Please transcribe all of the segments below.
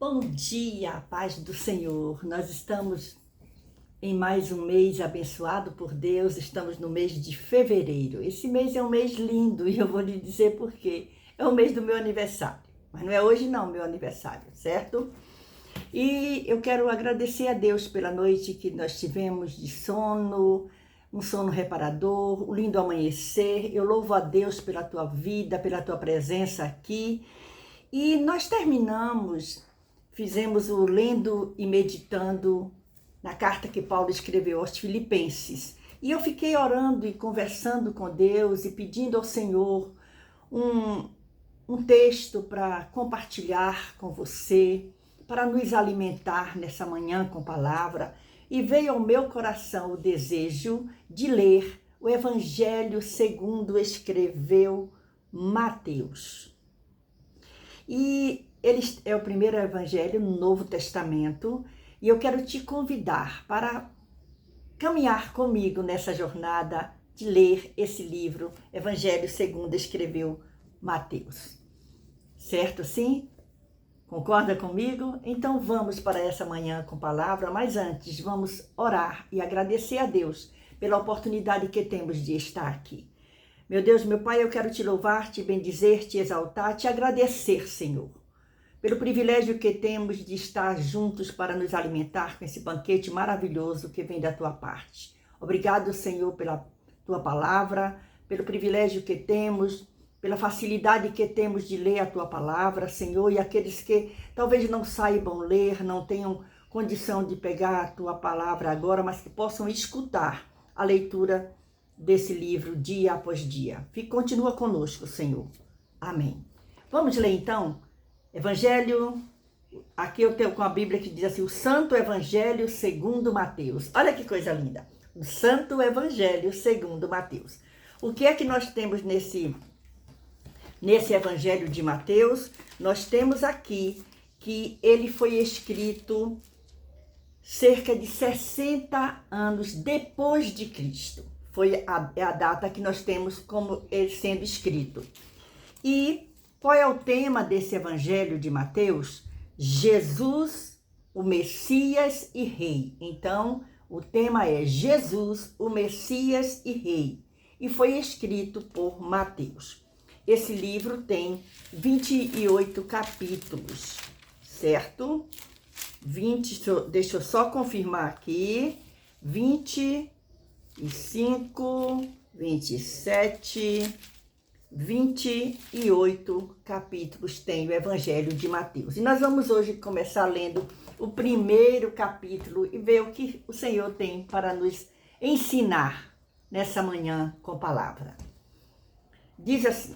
Bom dia, paz do Senhor. Nós estamos em mais um mês abençoado por Deus. Estamos no mês de fevereiro. Esse mês é um mês lindo e eu vou lhe dizer por quê. É o mês do meu aniversário. Mas não é hoje não, meu aniversário, certo? E eu quero agradecer a Deus pela noite que nós tivemos de sono, um sono reparador, um lindo amanhecer. Eu louvo a Deus pela tua vida, pela tua presença aqui. E nós fizemos o lendo e meditando na carta que Paulo escreveu aos Filipenses. E eu fiquei orando e conversando com Deus e pedindo ao Senhor um texto para compartilhar com você, para nos alimentar nessa manhã com palavra. E veio ao meu coração o desejo de ler o Evangelho segundo escreveu Mateus. E ele é o primeiro evangelho no Novo Testamento e eu quero te convidar para caminhar comigo nessa jornada de ler esse livro, Evangelho segundo escreveu Mateus. Certo, sim? Concorda comigo? Então vamos para essa manhã com palavra, mas antes vamos orar e agradecer a Deus pela oportunidade que temos de estar aqui. Meu Deus, meu Pai, eu quero te louvar, te bendizer, te exaltar, te agradecer, Senhor, pelo privilégio que temos de estar juntos para nos alimentar com esse banquete maravilhoso que vem da tua parte. Obrigado, Senhor, pela tua palavra, pelo privilégio que temos, pela facilidade que temos de ler a tua palavra, Senhor, e aqueles que talvez não saibam ler, não tenham condição de pegar a tua palavra agora, mas que possam escutar a leitura desse livro dia após dia. Continua conosco, Senhor. Amém. Vamos ler então Evangelho, aqui eu tenho com a Bíblia que diz assim, o Santo Evangelho segundo Mateus. Olha que coisa linda. O Santo Evangelho segundo Mateus. O que é que nós temos nesse Evangelho de Mateus? Nós temos aqui que ele foi escrito cerca de 60 anos depois de Cristo. É a data que nós temos como ele sendo escrito. E qual é o tema desse Evangelho de Mateus? Jesus, o Messias e Rei. Então, o tema é Jesus, o Messias e Rei. E foi escrito por Mateus. Esse livro tem 28 capítulos, certo? Deixa eu só confirmar aqui. 25, 27, 28 capítulos tem o Evangelho de Mateus. E nós vamos hoje começar lendo o primeiro capítulo e ver o que o Senhor tem para nos ensinar nessa manhã com palavra. Diz assim,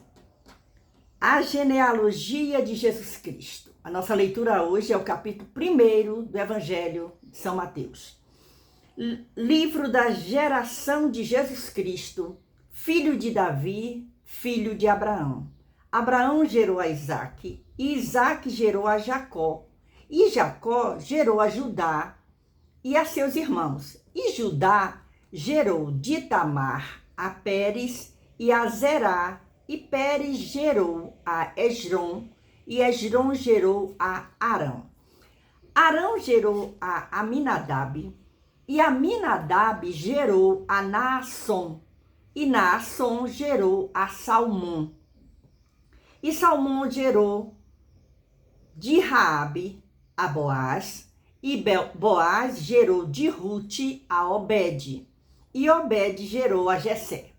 a genealogia de Jesus Cristo. A nossa leitura hoje é o capítulo 1 do Evangelho de São Mateus. Livro da geração de Jesus Cristo, filho de Davi, filho de Abraão. Abraão gerou a Isaque, e Isaque gerou a Jacó, e Jacó gerou a Judá e a seus irmãos. E Judá gerou de Tamar a Pérez e a Zerá, e Pérez gerou a Esrom, e Esrom gerou a Arão. Arão gerou a Aminadab, e Aminadab gerou a Naasson, e Naasson gerou a Salmão. E Salmão gerou de Raabe a Boaz, e Boaz gerou de Rute a Obed, e Obed gerou a Jessé.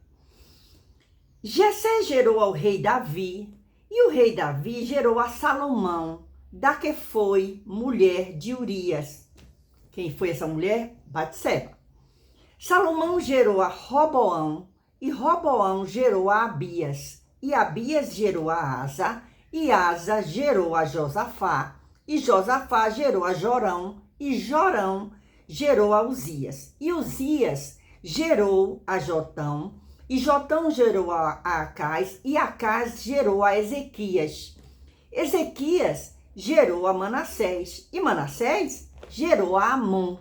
Jessé gerou ao rei Davi, e o rei Davi gerou a Salomão, da que foi mulher de Urias. Quem foi essa mulher? Batseba. Salomão gerou a Roboão, e Roboão gerou a Abias, e Abias gerou a Asa, e Asa gerou a Josafá, e Josafá gerou a Jorão, e Jorão gerou a Uzias, e Uzias gerou a Jotão, e Jotão gerou a Acás, e Acás gerou a Ezequias. Ezequias gerou a Manassés, e Manassés gerou a Amon.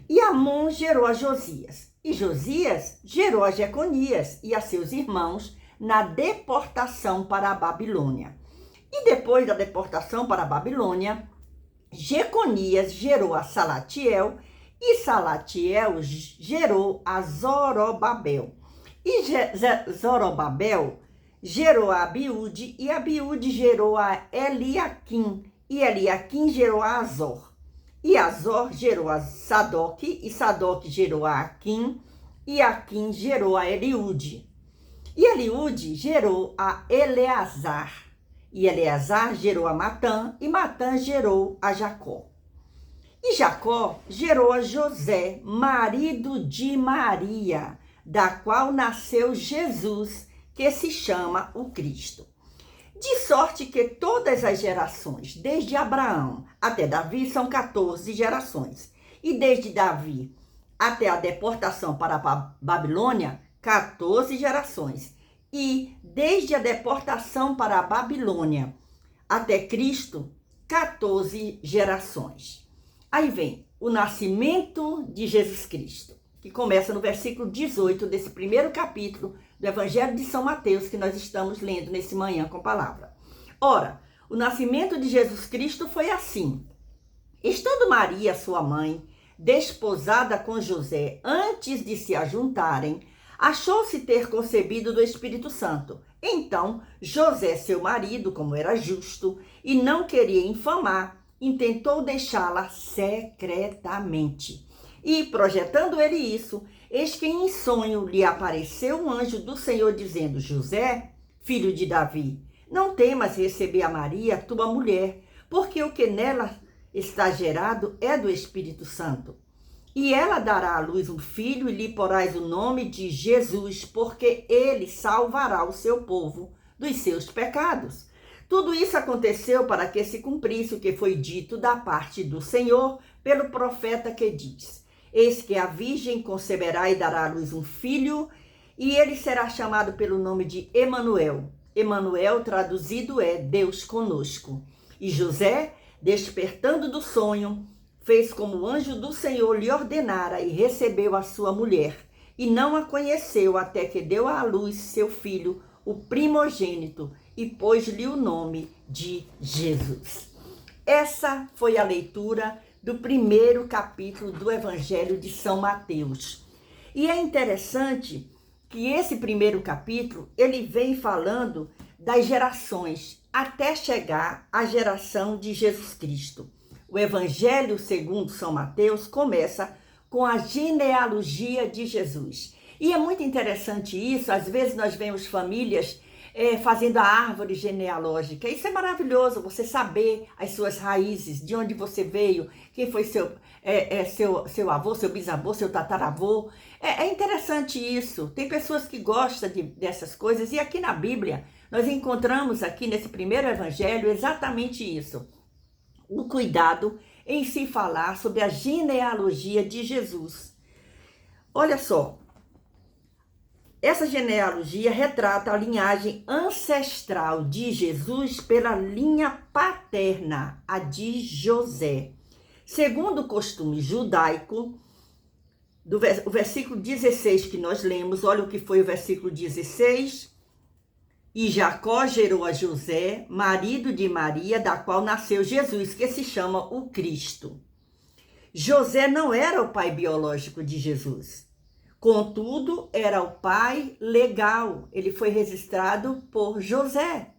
E Amon gerou a Josias, e Josias gerou a Jeconias e a seus irmãos na deportação para a Babilônia. E depois da deportação para a Babilônia, Jeconias gerou a Salatiel, e Salatiel gerou a Zorobabel. E Zorobabel gerou a Abiúde, e Abiúde gerou a Eliaquim, e Eliaquim gerou a Azor. E Azor gerou a Sadoque, e Sadoque gerou a Aquim, e Aquim gerou a Eliúde. E Eliúde gerou a Eleazar, e Eleazar gerou a Matã, e Matã gerou a Jacó. E Jacó gerou a José, marido de Maria, da qual nasceu Jesus, que se chama o Cristo. De sorte que todas as gerações, desde Abraão até Davi, são 14 gerações. E desde Davi até a deportação para a Babilônia, 14 gerações. E desde a deportação para a Babilônia até Cristo, 14 gerações. Aí vem o nascimento de Jesus Cristo, que começa no versículo 18 desse primeiro capítulo do Evangelho de São Mateus, que nós estamos lendo nesse Manhã com Palavra. Ora, o nascimento de Jesus Cristo foi assim. Estando Maria, sua mãe, desposada com José, antes de se ajuntarem, achou-se ter concebido do Espírito Santo. Então, José, seu marido, como era justo, e não queria infamar, intentou deixá-la secretamente. E, projetando ele isso, eis que em sonho lhe apareceu um anjo do Senhor, dizendo: José, filho de Davi, não temas receber a Maria, tua mulher, porque o que nela está gerado é do Espírito Santo. E ela dará à luz um filho, e lhe porás o nome de Jesus, porque ele salvará o seu povo dos seus pecados. Tudo isso aconteceu para que se cumprisse o que foi dito da parte do Senhor pelo profeta, que diz: Eis que a virgem conceberá e dará à luz um filho, e ele será chamado pelo nome de Emanuel. Emanuel, traduzido, é Deus conosco. E José, despertando do sonho, fez como o anjo do Senhor lhe ordenara, e recebeu a sua mulher, e não a conheceu até que deu à luz seu filho, o primogênito, e pôs-lhe o nome de Jesus. Essa foi a leitura do primeiro capítulo do Evangelho de São Mateus. E é interessante que esse primeiro capítulo, ele vem falando das gerações, até chegar à geração de Jesus Cristo. O Evangelho segundo São Mateus começa com a genealogia de Jesus. E é muito interessante isso, às vezes nós vemos famílias fazendo a árvore genealógica. Isso é maravilhoso, você saber as suas raízes, de onde você veio, quem foi seu avô, seu bisavô, seu tataravô. É interessante isso. Tem pessoas que gostam dessas coisas, e aqui na Bíblia nós encontramos aqui nesse primeiro evangelho exatamente isso. O cuidado em se falar sobre a genealogia de Jesus. Olha só, essa genealogia retrata a linhagem ancestral de Jesus pela linha paterna, a de José. Segundo o costume judaico, o versículo 16 que nós lemos, olha o que foi o versículo 16. E Jacó gerou a José, marido de Maria, da qual nasceu Jesus, que se chama o Cristo. José não era o pai biológico de Jesus. Contudo, era o pai legal. Ele foi registrado por José.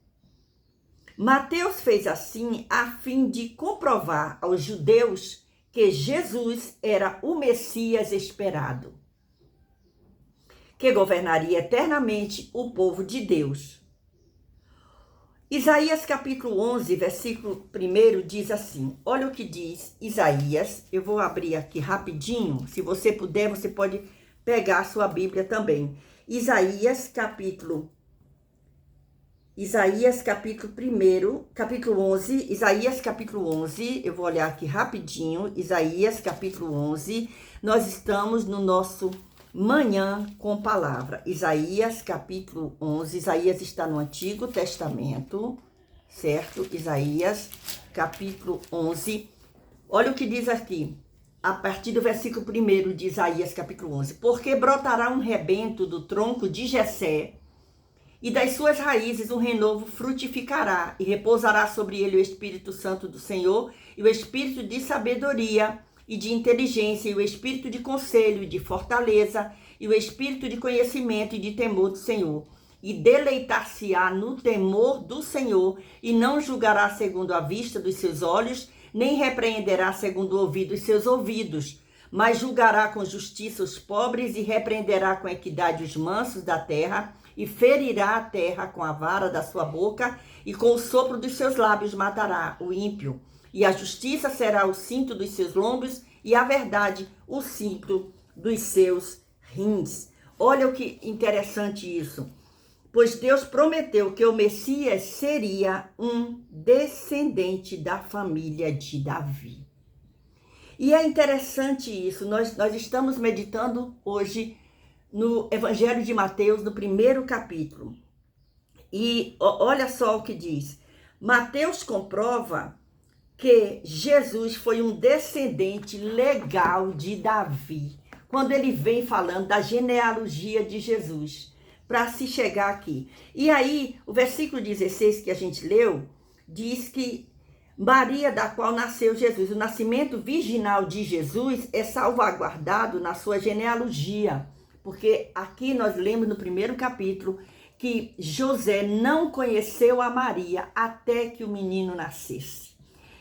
Mateus fez assim a fim de comprovar aos judeus que Jesus era o Messias esperado, que governaria eternamente o povo de Deus. Isaías capítulo 11, versículo 1 diz assim, olha o que diz Isaías, eu vou abrir aqui rapidinho, se você puder, você pode pegar a sua Bíblia também. Isaías capítulo 11, eu vou olhar aqui rapidinho, Isaías capítulo 11, nós estamos no nosso Manhã com Palavra. Isaías capítulo 11, Isaías está no Antigo Testamento, certo? Isaías capítulo 11, olha o que diz aqui, a partir do versículo 1 de Isaías capítulo 11. Porque brotará um rebento do tronco de Jessé, e das suas raízes um renovo frutificará, e repousará sobre ele o Espírito Santo do Senhor, e o Espírito de sabedoria e de inteligência, e o Espírito de conselho e de fortaleza, e o Espírito de conhecimento e de temor do Senhor. E deleitar-se-á no temor do Senhor, e não julgará segundo a vista dos seus olhos, nem repreenderá segundo o ouvido dos seus ouvidos, mas julgará com justiça os pobres e repreenderá com equidade os mansos da terra, e ferirá a terra com a vara da sua boca, e com o sopro dos seus lábios matará o ímpio. E a justiça será o cinto dos seus lombos, e a verdade o cinto dos seus rins. Olha o que interessante isso. Pois Deus prometeu que o Messias seria um descendente da família de Davi. E é interessante isso, nós estamos meditando hoje no Evangelho de Mateus, no primeiro capítulo. E olha só o que diz. Mateus comprova que Jesus foi um descendente legal de Davi, quando ele vem falando da genealogia de Jesus, para se chegar aqui. E aí, o versículo 16 que a gente leu, diz que Maria, da qual nasceu Jesus, o nascimento virginal de Jesus é salvaguardado na sua genealogia, porque aqui nós lemos no primeiro capítulo que José não conheceu a Maria até que o menino nascesse.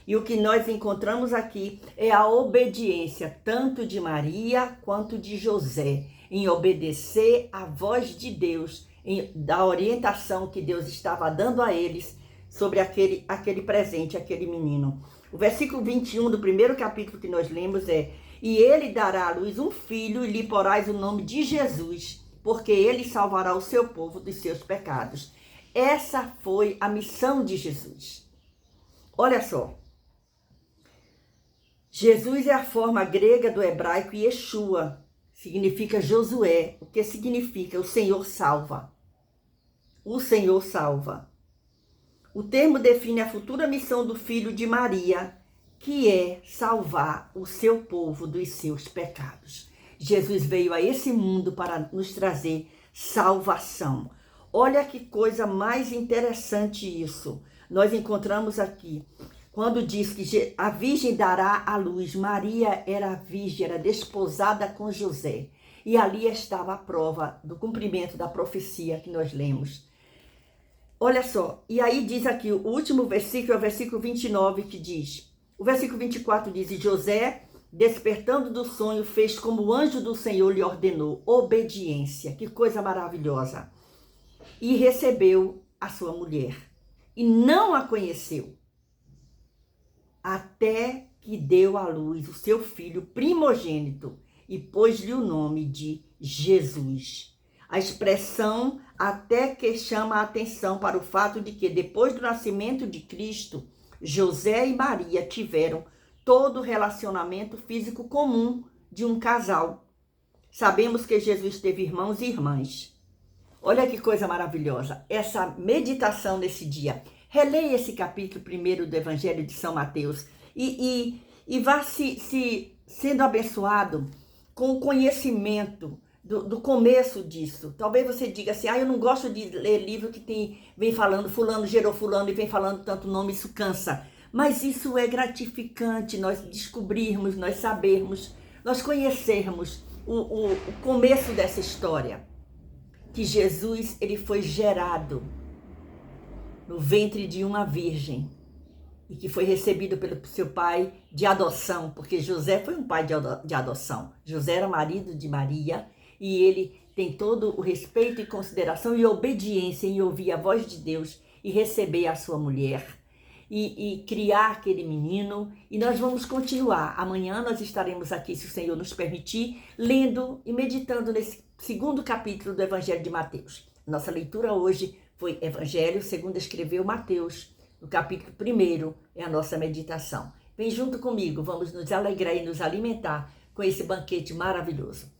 E o que nós encontramos aqui é a obediência tanto de Maria quanto de José, em obedecer à voz de Deus, da orientação que Deus estava dando a eles sobre aquele presente, aquele menino. O versículo 21 do primeiro capítulo que nós lemos é: e ele dará à luz um filho, e lhe porás o nome de Jesus, porque ele salvará o seu povo dos seus pecados. Essa foi a missão de Jesus. Olha só. Jesus é a forma grega do hebraico Yeshua, significa Josué, o que significa o Senhor salva. O Senhor salva. O termo define a futura missão do filho de Maria, que é salvar o seu povo dos seus pecados. Jesus veio a esse mundo para nos trazer salvação. Olha que coisa mais interessante isso. Nós encontramos aqui, quando diz que a virgem dará à luz. Maria era virgem, era desposada com José. E ali estava a prova do cumprimento da profecia que nós lemos. Olha só, e aí diz aqui, o último versículo é o versículo 29 que diz, o versículo 24 diz: e José, despertando do sonho, fez como o anjo do Senhor lhe ordenou, obediência, que coisa maravilhosa, e recebeu a sua mulher, e não a conheceu, até que deu à luz o seu filho primogênito, e pôs-lhe o nome de Jesus. A expressão até que chama a atenção para o fato de que, depois do nascimento de Cristo, José e Maria tiveram todo o relacionamento físico comum de um casal. Sabemos que Jesus teve irmãos e irmãs. Olha que coisa maravilhosa, essa meditação nesse dia. Releia esse capítulo 1 do Evangelho de São Mateus e vá sendo abençoado com o conhecimento do começo disso. Talvez você diga assim: eu não gosto de ler livro que vem falando fulano gerou fulano e vem falando tanto nome, isso cansa. Mas isso é gratificante, nós descobrirmos, nós sabermos, nós conhecermos o começo dessa história. Que Jesus, ele foi gerado no ventre de uma virgem e que foi recebido pelo seu pai de adoção, porque José foi um pai de adoção. José era marido de Maria, e ele tem todo o respeito e consideração e obediência em ouvir a voz de Deus e receber a sua mulher e criar aquele menino. E nós vamos continuar. Amanhã nós estaremos aqui, se o Senhor nos permitir, lendo e meditando nesse segundo capítulo do Evangelho de Mateus. Nossa leitura hoje foi Evangelho segundo escreveu Mateus, no capítulo 1 é a nossa meditação. Vem junto comigo, vamos nos alegrar e nos alimentar com esse banquete maravilhoso.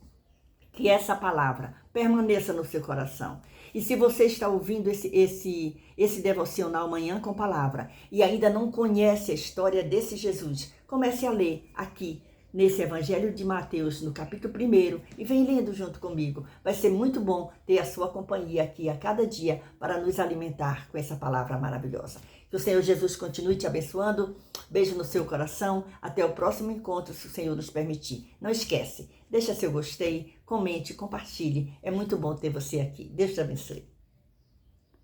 Que essa palavra permaneça no seu coração. E se você está ouvindo esse devocional Manhã com Palavra e ainda não conhece a história desse Jesus, comece a ler aqui nesse Evangelho de Mateus, no capítulo 1, e vem lendo junto comigo. Vai ser muito bom ter a sua companhia aqui a cada dia para nos alimentar com essa palavra maravilhosa. Que o Senhor Jesus continue te abençoando. Beijo no seu coração. Até o próximo encontro, se o Senhor nos permitir. Não esquece, deixa seu gostei, comente, compartilhe. É muito bom ter você aqui. Deus te abençoe.